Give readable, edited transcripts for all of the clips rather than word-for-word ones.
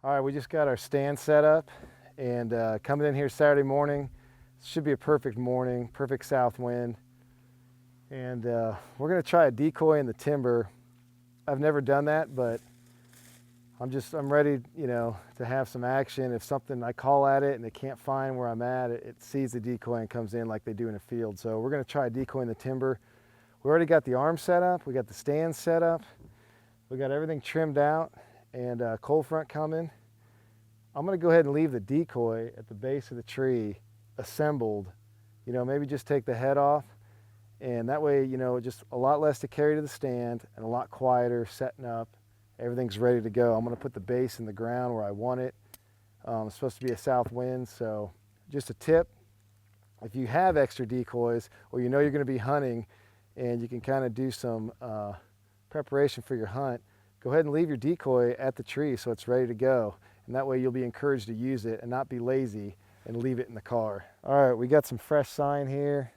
All right, we just got our stand set up and coming in here Saturday morning. Should be a perfect morning, perfect south wind. And we're gonna try a decoy in the timber. I've never done that, but I'm ready, to have some action. If something, I call at it and they can't find where I'm at, it sees the decoy and comes in like they do in a field. So we're gonna try a decoy in the timber. We already got the arm set up, we got the stand set up, we got everything trimmed out, and cold front coming. I'm gonna go ahead and leave the decoy at the base of the tree assembled. Maybe just take the head off, and that way, just a lot less to carry to the stand and a lot quieter setting up. Everything's ready to go. I'm gonna put the base in the ground where I want it. It's supposed to be a south wind, so just a tip. If you have extra decoys or you're gonna be hunting and you can kind of do some preparation for your hunt, go ahead and leave your decoy at the tree so it's ready to go. And that way you'll be encouraged to use it and not be lazy and leave it in the car. All right, we got some fresh sign here.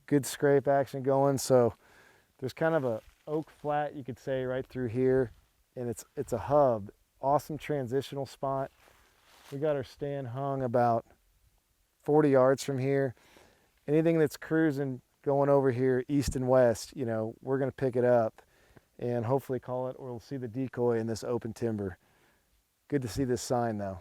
Good scrape action going. So there's kind of a oak flat, you could say, right through here. And it's a hub. Awesome transitional spot. We got our stand hung about 40 yards from here. Anything that's cruising going over here east and west, we're gonna pick it up and hopefully call it, or we'll see the decoy in this open timber. Good to see this sign though.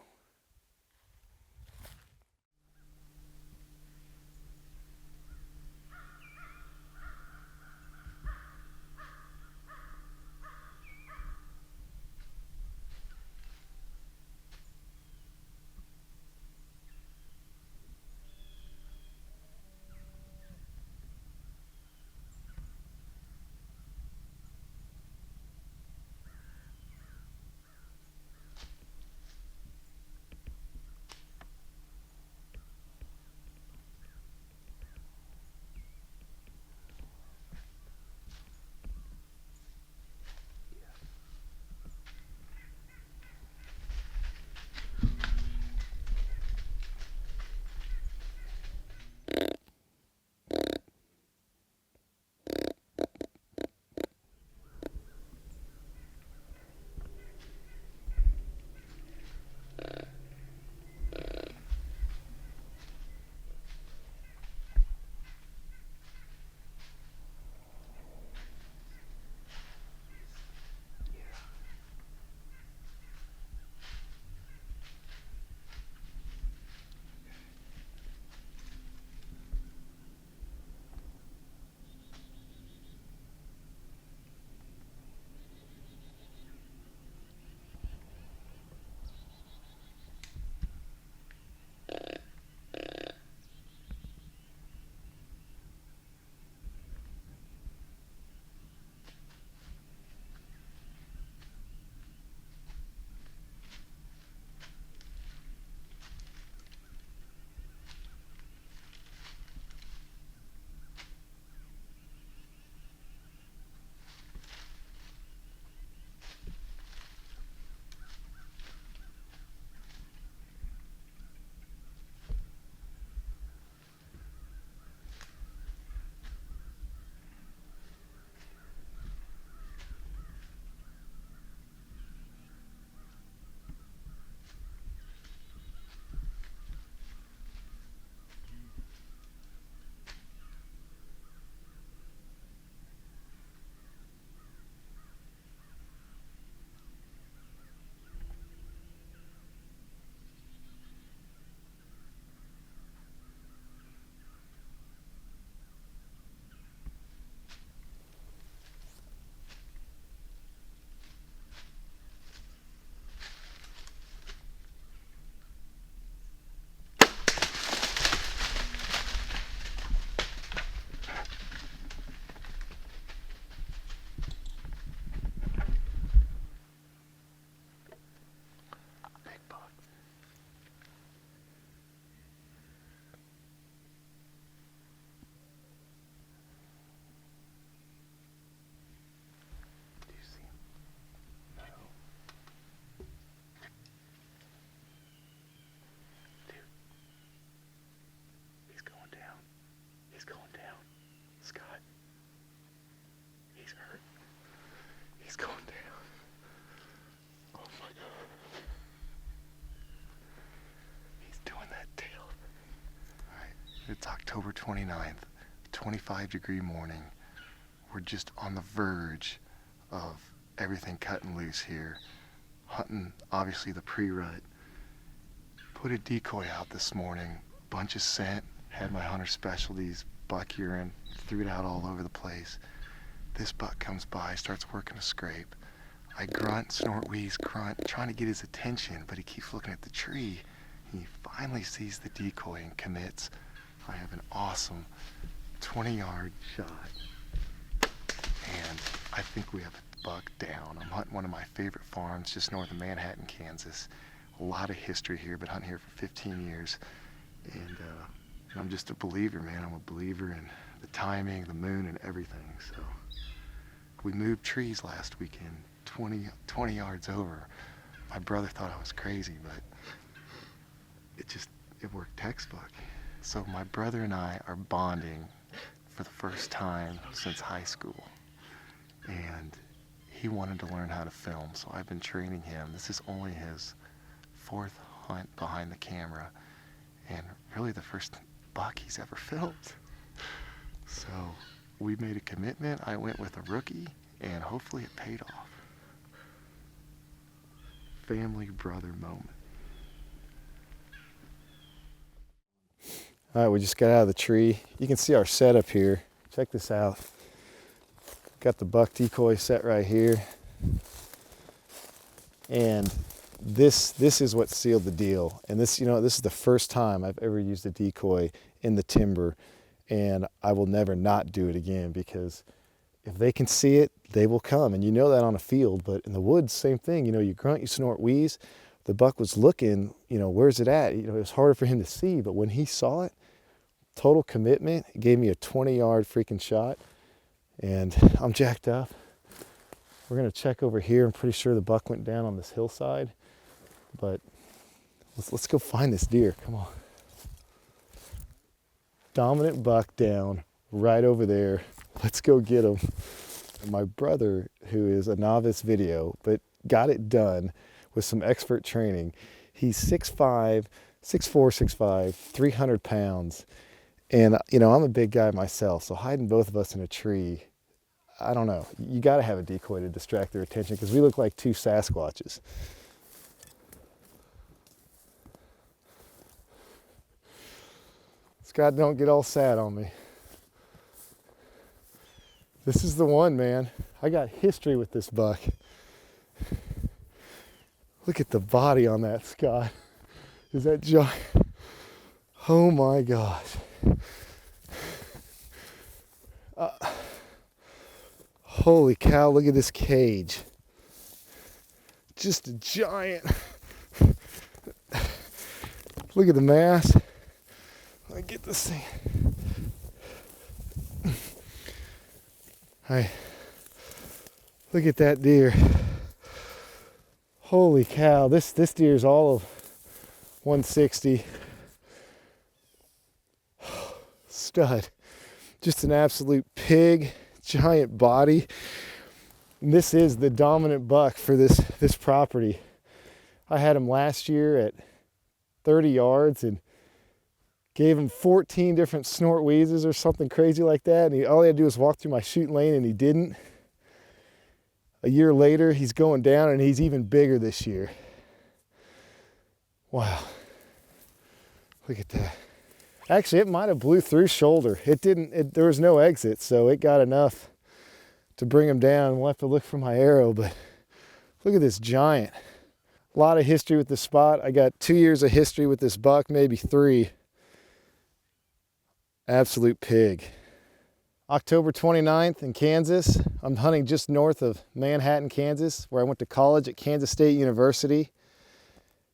October 29th, 25-degree morning. We're just on the verge of everything cutting loose here. Hunting, obviously, the pre-rut. Put a decoy out this morning, bunch of scent, had my hunter specialties, buck urine, threw it out all over the place. This buck comes by, starts working a scrape. I grunt, snort, wheeze, grunt, trying to get his attention, but he keeps looking at the tree. He finally sees the decoy and commits. I have an awesome 20-yard shot, and I think we have a buck down. I'm hunting one of my favorite farms just north of Manhattan, Kansas. A lot of history here, been hunting here for 15 years, and I'm just a believer, man. I'm a believer in the timing, the moon, and everything. So we moved trees last weekend, 20 yards over. My brother thought I was crazy, but it worked textbook. So my brother and I are bonding for the first time since high school, and he wanted to learn how to film, so I've been training him. This is only his 4th hunt behind the camera, and really the first buck he's ever filmed. So we made a commitment. I went with a rookie, and hopefully it paid off. Family brother moment. All right, we just got out of the tree. You can see our setup here. Check this out. Got the buck decoy set right here. And this is what sealed the deal. And this, this is the first time I've ever used a decoy in the timber, and I will never not do it again, because if they can see it, they will come. And you know that on a field, but in the woods, same thing. You grunt, you snort, wheeze. The buck was looking, where's it at? It was harder for him to see, but when he saw it, total commitment. It gave me a 20-yard freaking shot, and I'm jacked up. We're gonna check over here. I'm pretty sure the buck went down on this hillside, but let's go find this deer. Come on. Dominant buck down right over there. Let's go get him. And my brother, who is a novice video, but got it done with some expert training. He's 6'5", 6'4", 6'5", 300 pounds. And, I'm a big guy myself, so hiding both of us in a tree, I don't know. You got to have a decoy to distract their attention, because we look like two Sasquatches. Scott, don't get all sad on me. This is the one, man. I got history with this buck. Look at the body on that, Scott. Is that giant? Oh my gosh. Holy cow, look at this cage. Just a giant. Look at the mass. Let me get this thing. Hey, look at that deer. Holy cow, this deer is all of 160. Stud. Just an absolute pig, giant body. And this is the dominant buck for this property. I had him last year at 30 yards and gave him 14 different snort wheezes or something crazy like that. And all he had to do was walk through my shooting lane, and he didn't. A year later, he's going down, and he's even bigger this year. Wow. Look at that. Actually, it might have blew through shoulder. It didn't, there was no exit, so it got enough to bring him down. We'll have to look for my arrow, but look at this giant. A lot of history with this spot. I got 2 years of history with this buck, maybe 3. Absolute pig. October 29th in Kansas. I'm hunting just north of Manhattan, Kansas, where I went to college at Kansas State University.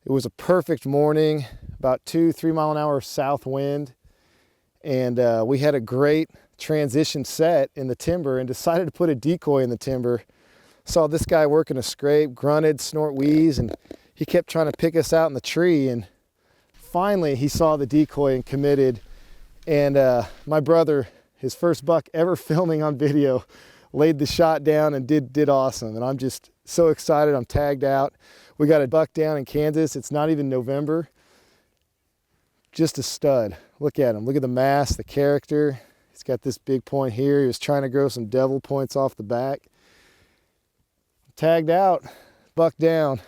It was a perfect morning, about 2-3 mile an hour south wind. And we had a great transition set in the timber and decided to put a decoy in the timber. Saw this guy working a scrape, grunted, snort, wheeze, and he kept trying to pick us out in the tree. And finally he saw the decoy and committed. And my brother, his first buck ever filming on video, laid the shot down and did awesome. And I'm just so excited. I'm tagged out. We got a buck down in Kansas. It's not even November. just a stud. Look at him. Look at the mass, the character. He's got this big point here. He was trying to grow some devil points off the back. Tagged out, buck down.